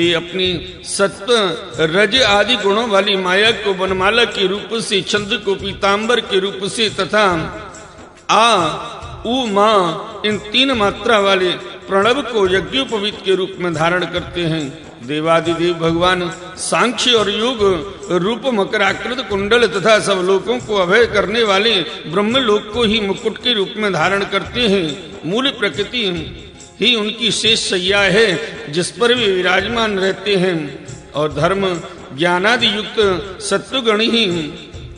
वे अपनी सत्व रज आदि गुणों वाली माया को वनमाला के रूप से, चंद्र को पीतांबर के रूप से तथा आ उ मा इन 3 मात्रा वाले प्रणव को यज्ञोपवीत के रूप में धारण करते हैं। देवादिदेव भगवान सांख्य और योग रूप मकराकृत कुंडल तथा सब लोगों को अभय करने वाले ब्रह्मलोक को ही मुकुट के रूप में धारण करते हैं। मूल प्रकृति ही उनकी शेष शैया है जिस पर वे विराजमान रहते हैं और धर्म ज्ञानादि युक्त सत्वगण ही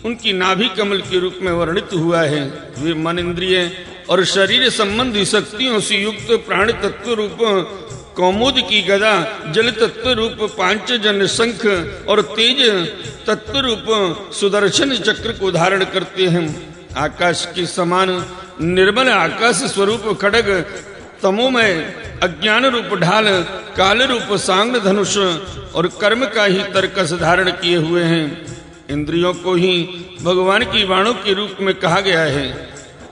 उनकी नाभि कमल के रूप में वर्णित हुआ है। वे मन इंद्रिय और शरीर संबंधी शक्तियों से युक्त प्राण तत्व रूप कौमुद की गदा, जल तत्व रूप पांचजन्य शंख और तेज तत्व रूप सुदर्शन चक्र को धारण करते हैं। आकाश के समान निर्मल आकाश स्वरूप खड्ग, तमोमय अज्ञान रूप ढाल, काल रूप सांग धनुष और कर्म का ही तरकस धारण किए हुए हैं। इंद्रियों को ही भगवान की वाणों के रूप में कहा गया है।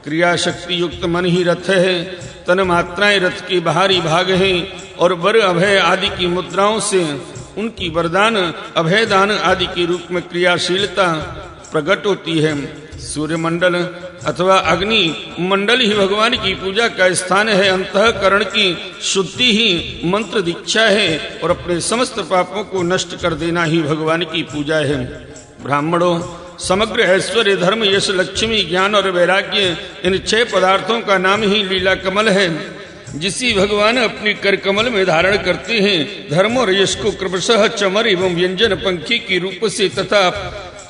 क्रिया शक्ति युक्त मन ही रथ है, तन मात्राएं रथ के बाहरी भाग हैं और वर अभय आदि की मुद्राओं से उनकी वरदान अभयदान आदि के रूप में क्रियाशीलता प्रकट होती है। सूर्य मंडल अथवा अग्नि मंडल ही भगवान की पूजा का स्थान है। अंतःकरण की शुद्धि ही मंत्र दीक्षा है और अपने समस्त पापों को नष्ट कर देना ही भगवान की पूजा है। ब्राह्मणों, समग्र ऐश्वर्य, धर्म, यश, लक्ष्मी, ज्ञान और वैराग्य इन 6 पदार्थों का नाम ही लीला कमल है जिसे भगवान अपनी कर कमल में धारण करते हैं। धर्म और यश को क्रमशः चमर एवं व्यंजन पंखी के रूप से तथा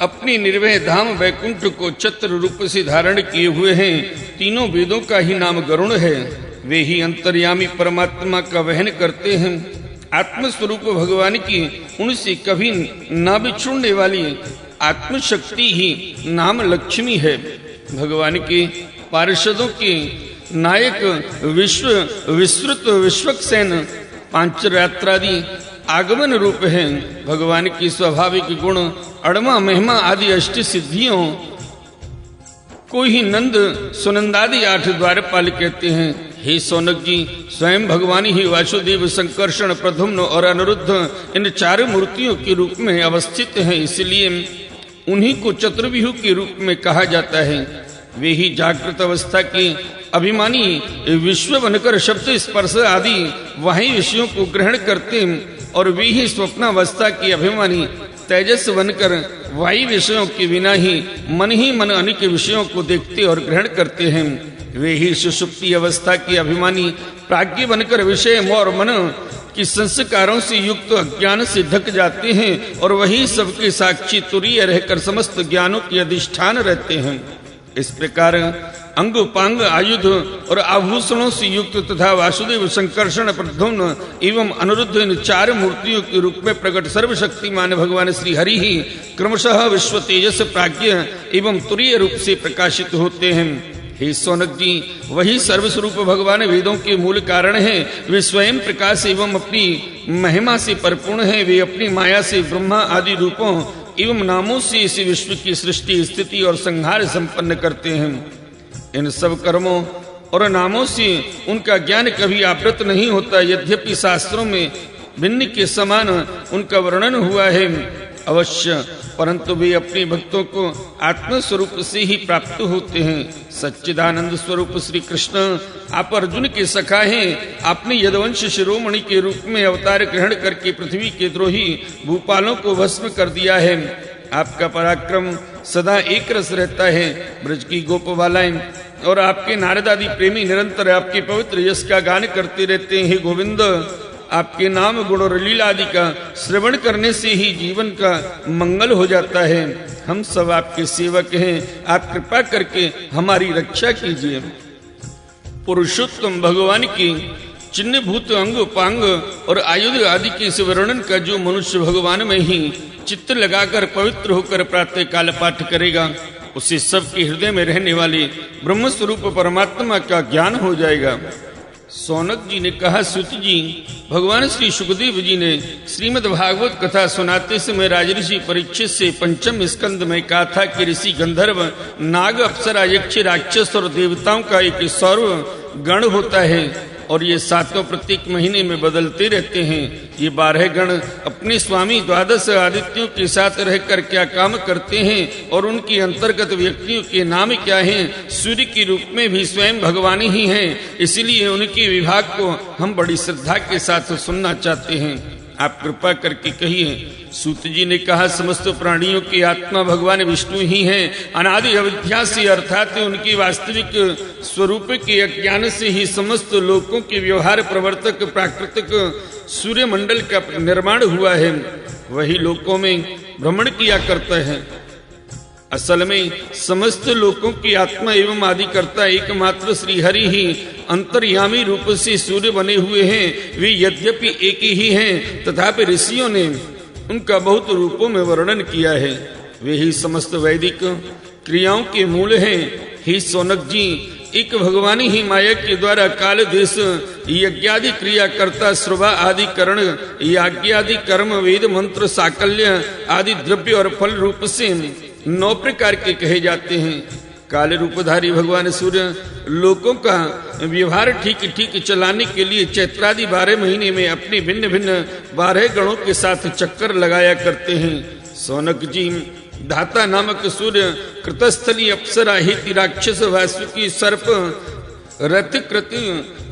अपनी निर्भय धाम वैकुंठ को छत्र रूप से धारण किए हुए हैं। तीनों वेदों का ही नाम गरुण है। वे ही अंतर्यामी परमात्मा का वहन करते हैं। आत्मस्वरूप भगवान की उनसे कभी न बिछुड़ने वाली आत्मशक्ति ही नाम लक्ष्मी है। भगवान के पार्षदों के नायक विश्रुत विश्वक्सेन पांचरात्रादि आगमन रूप है। भगवान की स्वाभाविक गुण अड़मा महिमा आदि 8 सिद्धियों को ही नंद सुनंदादि 8 द्वारपाल कहते हैं। हे सौनक जी, स्वयं भगवान ही वासुदेव, संकर्षण, प्रद्युम्न और अनिरुद्ध इन 4 मूर्तियों के रूप में अवस्थित हैं। इसलिए उन्हीं को चतुर्व्यूह के रूप में कहा जाता है। वे ही जागृत अवस्था के अभिमानी विश्व बनकर शब्द, स्पर्श आदि वही विषयों को ग्रहण करते और वे ही स्वप्नावस्था के अभिमानी तेजस बनकर वायु विषयों के बिना ही मन अनेक विषयों को देखते और ग्रहण करते हैं। वे ही सुषुप्ति अवस्था के अभिमानी प्राज्ञ बनकर विषय और मन की संस्कारों से युक्त अज्ञान से ढक जाते हैं और वही सबके साक्षी तुरीय रहकर समस्त ज्ञानों के अधिष्ठान रहते हैं। इस प्रकार अंग उपांग आयुध और आभूषणों से युक्त तथा वासुदेव, संकर्षण, प्रद्युम्न एवं अनिरुद्ध इन 4 मूर्तियों के रूप में प्रकट सर्वशक्तिमान भगवान श्री हरि ही क्रमशः विश्व तेजस, प्राज्ञ एवं तुरीय रूप से प्रकाशित होते हैं। हे सौनक जी, वही सर्वस्वरूप भगवान वेदों के मूल कारण हैं। वे स्वयं प्रकाश एवं अपनी महिमा से परिपूर्ण हैं। वे अपनी माया से ब्रह्मा आदि रूपों एवं नामों से इस विश्व की सृष्टि, स्थिति और संहार संपन्न करते हैं। इन सब कर्मों और नामों से उनका ज्ञान कभी आवृत नहीं होता। यद्यपि शास्त्रों में भिन्न के समान उनका वर्णन हुआ है अवश्य, परंतु वे अपने भक्तों को आत्म स्वरूप से ही प्राप्त होते हैं। सच्चिदानंद स्वरूप श्री कृष्ण आप अर्जुन के सखा हैं। आपने यदुवंश शिरोमणि के रूप में अवतार ग्रहण करके पृथ्वी के द्रोही भूपालों को भस्म कर दिया है। आपका पराक्रम सदा एक रस रहता है। ब्रज की गोपबालाएं और आपके नारद आदि प्रेमी निरंतर आपके पवित्र यश का गान करते रहते हैं। गोविंद, आपके नाम गुण और लीला आदि का श्रवण करने से ही जीवन का मंगल हो जाता है। हम सब आपके सेवक हैं। आप कृपा करके हमारी रक्षा कीजिए। पुरुषोत्तम भगवान की चिन्ह भूत अंग उपांग और आयुध आदि के इस वर्णन का जो मनुष्य भगवान में ही चित्त लगाकर पवित्र होकर प्रातः काल पाठ करेगा, उसे सबके हृदय में रहने वाले ब्रह्म स्वरूप परमात्मा का ज्ञान हो जाएगा। सौनक जी ने कहा, सुत जी, भगवान श्री सुखदेव जी ने श्रीमद् भागवत कथा सुनाते समय राजऋषि परीक्षित से 5वें स्कंद में कहा था कि ऋषि, गंधर्व, नाग, अप्सरा, यक्ष, राक्षस और देवताओं का एक सौर गण होता है। और ये सातों प्रत्येक महीने में बदलते रहते हैं। ये 12 गण अपने स्वामी द्वादश आदित्यों के साथ रहकर क्या काम करते हैं और उनकी अंतर्गत व्यक्तियों के नाम क्या हैं, सूर्य के रूप में भी स्वयं भगवान ही हैं। इसलिए उनके विभाग को हम बड़ी श्रद्धा के साथ सुनना चाहते हैं। आप कृपा करके कहिए। सूत जी ने कहा, समस्त प्राणियों की आत्मा भगवान विष्णु ही हैं। अनादि अविद्या से अर्थात उनकी वास्तविक स्वरूप के अज्ञान से ही समस्त लोकों के व्यवहार प्रवर्तक प्राकृतिक सूर्य मंडल का निर्माण हुआ है। वही लोकों में भ्रमण किया करता है। असल में समस्त लोकों की आत्मा एवं आदिकर्ता एकमात्र श्री हरि ही अंतर्यामी रूप से सूर्य बने हुए हैं। वे यद्यपि एक ही हैं, तथापि ऋषियों ने उनका बहुत रूपों में वर्णन किया है। वे ही समस्त वैदिक क्रियाओं के मूल हैं। हे सौनक जी, एक भगवान ही माया के द्वारा काल देश यज्ञादि क्रिया कर्ता श्रवा आदि करण याज्ञादि कर्म वेद मंत्र साकल्य आदि द्रव्य और फल रूप से 9 प्रकार के कहे जाते हैं। काल रूपधारी भगवान सूर्य लोकों का व्यवहार ठीक ठीक चलाने के लिए चैत्रादि 12 महीने में अपने भिन्न भिन्न 12 गणों के साथ चक्कर लगाया करते हैं। सौनक जी, धाता नामक सूर्य, कृतस्थली अप्सरा, हिति राक्षस, वासुकी, सर्प, रथकृत,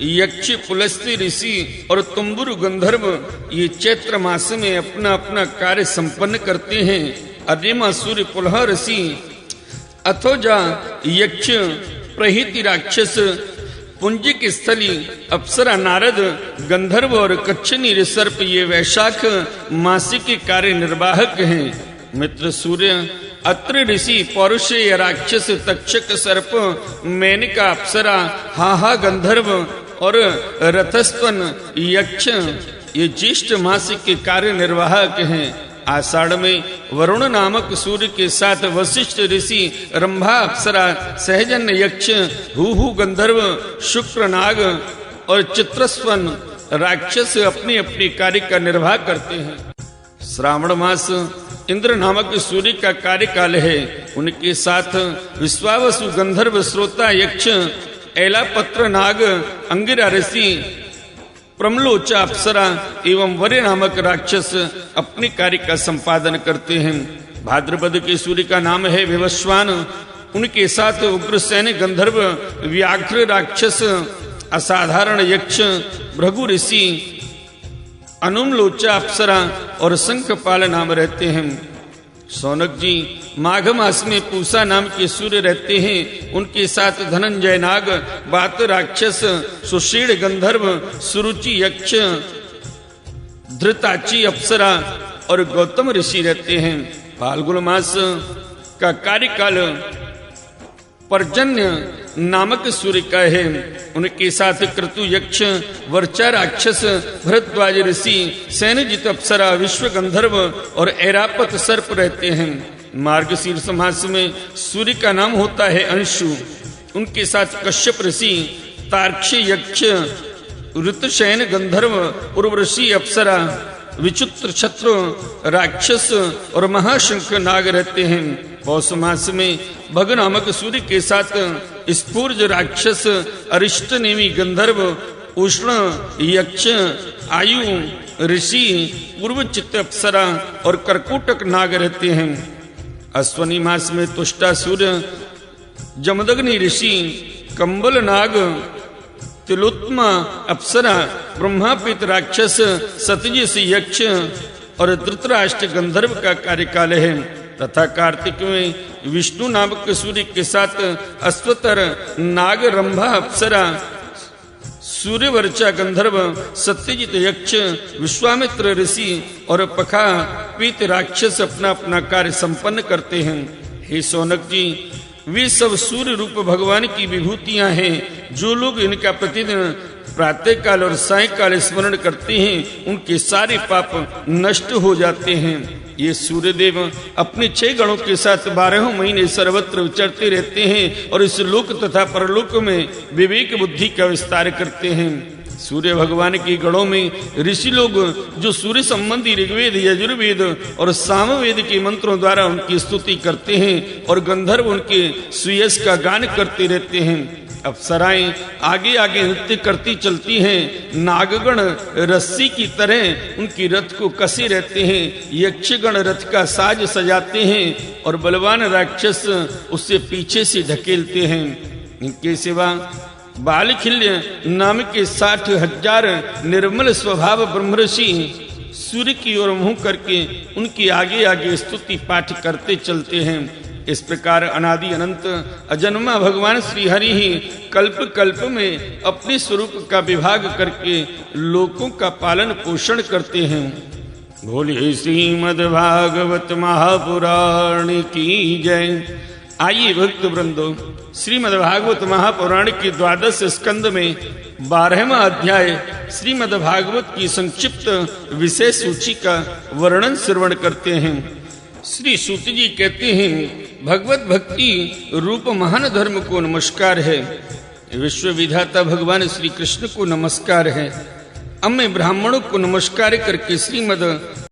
यक्ष, पुलस्त्य ऋषि और तुम्बुरु गंधर्व ये चैत्र मास में अपना अपना कार्य संपन्न करते हैं। अधिमा सूर्य, पुलह ऋषि, अथोजा यक्ष, प्रहिति राक्षस, पुंजिक स्थली अप्सरा नारद, गंधर्व और कच्छनी सर्प ये वैशाख मासिक के कार्य निर्वाहक हैं। मित्र सूर्य, अत्र ऋषि, पौरुषेय राक्षस, तक्षक सर्प, मेनका अप्सरा, हाहा गंधर्व और रथस्वन यक्ष ये ज्येष्ठ मासिक के कार्य निर्वाहक हैं। आषाढ़ में वरुण नामक सूर्य के साथ वशिष्ठ ऋषि, रंभा अप्सरा, सहजन यक्ष, हूहू गंधर्व, शुक्र नाग और चित्रस्वन राक्षस अपने अपने कार्य का निर्वाह करते हैं। श्रावण मास इंद्र नामक सूर्य का कार्यकाल है। उनके साथ विश्वावसु गंधर्व, श्रोता यक्ष, ऐलापत्र नाग, अंगिरा ऋषि, प्रमलोचा अप्सरा एवं वरे नामक राक्षस अपने कार्य का संपादन करते हैं। भाद्रपद के सूर्य का नाम है विवस्वान। उनके साथ उग्रसेन गंधर्व, व्याघ्र राक्षस, असाधारण यक्ष, भृगु ऋषि, अनुमलोचा अप्सरा और शंखपाल नाम रहते हैं। सौनक जी, माघ मास में पूसा नाम के सूर्य रहते हैं। उनके साथ धनंजय नाग, बात राक्षस, सुषेण गंधर्व, सुरुचि यक्ष, धृताची अप्सरा और गौतम ऋषि रहते हैं। फाल्गुन मास का कार्यकाल पर्जन्य नामक सूर्य का है। उनके साथ क्रतु यक्ष, वर्चा राक्षस, भरद्वाज ऋषि, सैनजित अप्सरा, विश्व गंधर्व और ऐरापत सर्प रहते हैं। मार्गशीर्ष मास में सूर्य का नाम होता है अंशु। उनके साथ कश्यप ऋषि, तार्क्ष यक्ष, ऋतशयन गंधर्व, उर्वशी अप्सरा, विचित्र छत्र राक्षस और महाशंख नाग रहते हैं। पौष मास में भग नामक सूर्य के साथ स्फूर्ज राक्षस, अरिष्ट नेमी गंधर्व, उष्ण यक्ष, आयु ऋषि, पूर्व चित्त अप्सरा और कर्कोटक नाग रहते हैं। अश्वनी मास में तुष्टा सूर्य, जमदग्नि ऋषि, कंबल नाग, तिलोत्मा अप्सरा, ब्रह्मापित राक्षस, सतजिस यक्ष और धृतराष्ट्र गंधर्व का कार्यकाल है। तथा कार्तिक में विष्णु नामक सूर्य के साथ अश्वतर नाग, रंभा अप्सरा, सूर्यवर्चा गंधर्व, सत्यजित यक्ष, विश्वामित्र ऋषि और पखा पीत राक्षस अपना अपना कार्य संपन्न करते हैं। हे सौनक जी, वे सब सूर्य रूप भगवान की विभूतियां हैं। जो लोग इनका प्रतिदिन प्रातः काल और सायंकाल स्मरण करते हैं, उनके सारे पाप नष्ट हो जाते हैं। ये सूर्यदेव अपने 6 गणों के साथ 12 महीने सर्वत्र विचरते रहते हैं और इस लोक तथा परलोक में विवेक बुद्धि का विस्तार करते हैं। सूर्य भगवान के गणों में ऋषि लोग जो सूर्य संबंधी ऋग्वेद, यजुर्वेद और सामवेद के मंत्रों द्वारा उनकी स्तुति करते हैं और गंधर्व उनके सुयश का गान करते रहते हैं। अप्सराएं आगे आगे नृत्य करती चलती हैं। नागगण रस्सी की तरह उनकी रथ को कसे रहते हैं। यक्षगण रथ का साज सजाते हैं और बलवान राक्षस उससे पीछे से ढकेलते हैं। इनके सिवा बालखिल्य नाम के 60,000 निर्मल स्वभाव ब्रह्मर्षि सूर्य की ओर मुंह करके उनकी आगे आगे स्तुति पाठ करते चलते हैं। इस प्रकार अनादि अनंत अजन्मा भगवान श्री हरि ही कल्प कल्प में अपने स्वरूप का विभाग करके लोकों का पालन पोषण करते हैं। बोलिए श्रीमद् भागवत महापुराण की जय। आइए भक्त वृंदो, श्रीमद् भागवत महापुराण की 12 स्कंद में 12वां अध्याय श्रीमद् भागवत की संक्षिप्त विषय सूची का वर्णन श्रवण करते हैं। श्री सूत जी कहते हैं, भगवत भक्ति रूप महान धर्म को नमस्कार है। विश्व विधाता भगवान श्री कृष्ण को नमस्कार है। अब मैं ब्राह्मणों को नमस्कार करके श्रीमद्